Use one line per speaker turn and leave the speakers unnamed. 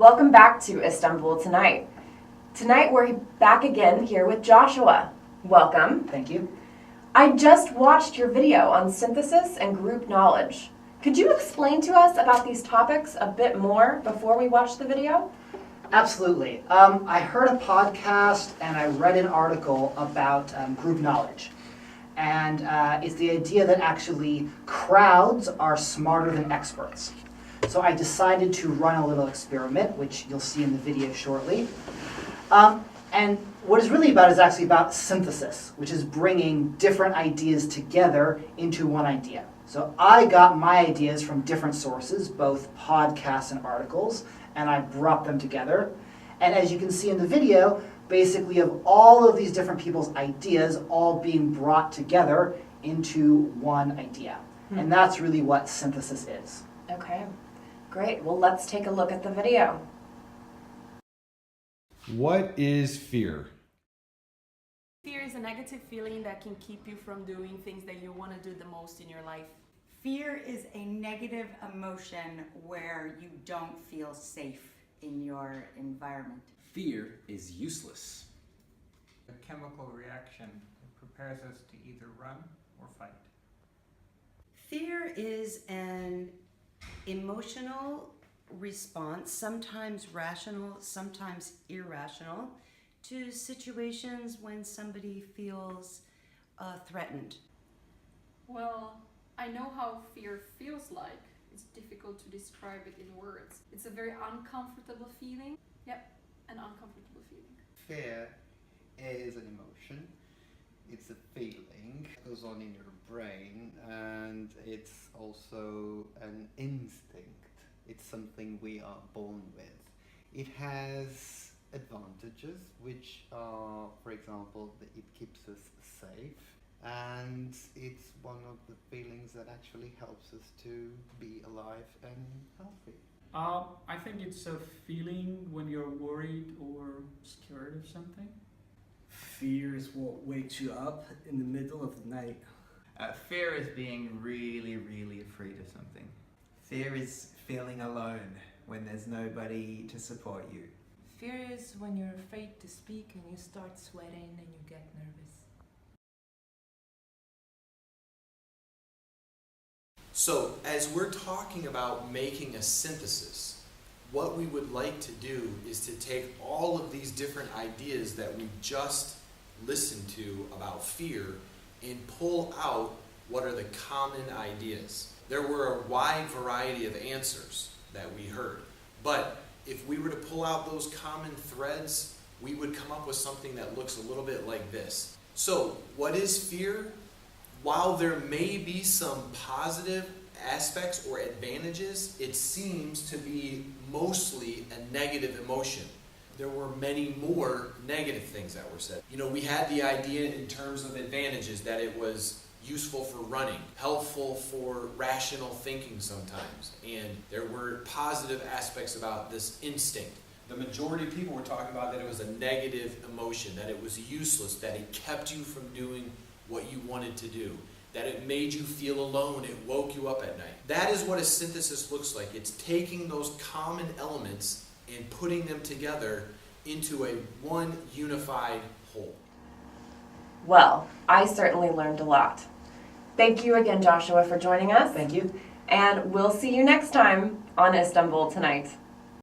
Welcome back to Istanbul Tonight. Tonight we're back again here with Joshua. Welcome.
Thank you.
I just watched your video on synthesis and group knowledge. Could you explain to us about these topics a bit more before we watch the video?
Absolutely. I heard a podcast and I read an article about group knowledge. And it's the idea that actually crowds are smarter than experts. So I decided to run a little experiment, which you'll see in the video shortly. And what it's really about is actually about synthesis, which is bringing different ideas together into one idea. So I got my ideas from different sources, both podcasts and articles, and I brought them together. And as you can see in the video, basically of all of these different people's ideas all being brought together into one idea. And that's really what synthesis is.
Okay, great. Well, let's take a look at the video.
What is fear?
Fear is a negative feeling that can keep you from doing things that you want to do the most in your life.
Fear is a negative emotion where you don't feel safe in your environment.
Fear is useless.
A chemical reaction. It prepares us to either run or fight.
Fear is an emotional response, sometimes rational, sometimes irrational, to situations when somebody feels threatened.
Well, I know how fear feels like. It's difficult to describe it in words. It's a very uncomfortable feeling. Yep, an uncomfortable feeling.
Fear is an emotion. It's a feeling that goes on in your brain, and it's also an instinct. It's something we are born with. It has advantages, which are, for example, that it keeps us safe, and it's one of the feelings that actually helps us to be alive and healthy.
I think it's a feeling when you're worried or scared of something.
Fear is what wakes you up in the middle of the night.
Fear is being really, really afraid of something.
Fear is feeling alone when there's nobody to support you.
Fear is when you're afraid to speak and you start sweating and you get nervous.
So, as we're talking about making a synthesis, what we would like to do is to take all of these different ideas that we just listened to about fear and pull out what are the common ideas. There were a wide variety of answers that we heard, but if we were to pull out those common threads, we would come up with something that looks a little bit like this. So, what is fear? While there may be some positive aspects or advantages, it seems to be mostly a negative emotion. There were many more negative things that were said. You know, we had the idea in terms of advantages that it was useful for running, helpful for rational thinking sometimes, and there were positive aspects about this instinct. The majority of people were talking about that it was a negative emotion, that it was useless, that it kept you from doing what you wanted to do, that it made you feel alone, it woke you up at night. That is what a synthesis looks like. It's taking those common elements and putting them together into a one unified whole.
Well, I certainly learned a lot. Thank you again, Joshua, for joining us.
Thank you.
And we'll see you next time on Istanbul Tonight.